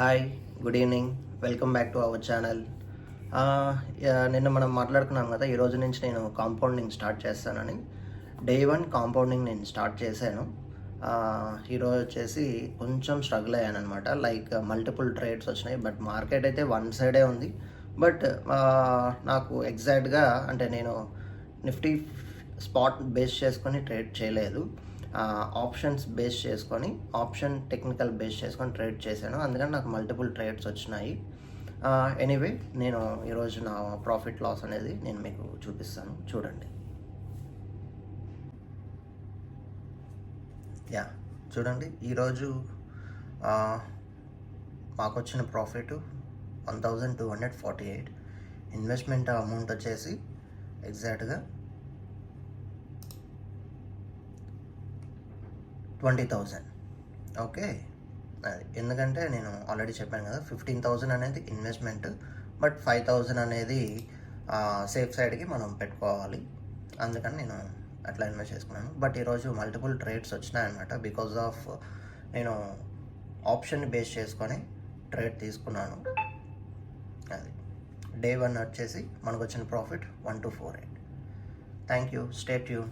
Hi, good evening. Welcome back to our channel. నిన్న మనం మాట్లాడుకున్నాం కదా, ఈరోజు నుంచి నేను కాంపౌండింగ్ స్టార్ట్ చేస్తానని. డే 1 కాంపౌండింగ్ నేను స్టార్ట్ చేశాను. ఈరోజు వచ్చేసి కొంచెం స్ట్రగుల్ అయ్యానమాట. లైక్ మల్టిపుల్ ట్రేడ్స్ వచ్చినాయి, బట్ మార్కెట్ అయితే వన్ సైడే ఉంది. బట్ నాకు ఎగ్జాక్ట్గా అంటే నేను నిఫ్టీ స్పాట్ బేస్ చేసుకొని ట్రేడ్ చేయలేదు. ఆప్షన్స్ బేస్ చేసుకొని, ఆప్షన్ టెక్నికల్ బేస్ చేసుకొని ట్రేడ్ చేశాను. అందుకని నాకు మల్టిపుల్ ట్రేడ్స్ వచ్చినాయి. ఎనీవే, నేను ఈరోజు నా ప్రాఫిట్ లాస్ అనేది నేను మీకు చూపిస్తాను, చూడండి. చూడండి, ఈరోజు మాకు వచ్చిన ప్రాఫిట్ 1248. ఇన్వెస్ట్మెంట్ అమౌంట్ వచ్చేసి ఎగ్జాక్ట్గా 20,000. ఓకే, అది ఎందుకంటే నేను ఆల్రెడీ చెప్పాను కదా, 15,000 అనేది ఇన్వెస్ట్మెంట్, బట్ 5,000 అనేది సేఫ్ సైడ్కి మనం పెట్టుకోవాలి. అందుకని నేను అట్లా ఇన్వెస్ట్ చేసుకున్నాను. బట్ ఈరోజు మల్టిపుల్ ట్రేడ్స్ వచ్చినాయన్నమాట. బికాజ్ ఆఫ్ నేను ఆప్షన్ బేస్ చేసుకొని ట్రేడ్ తీసుకున్నాను. అది డే 1 వచ్చేసి మనకు వచ్చిన profit 1248. Thank you. Stay tune.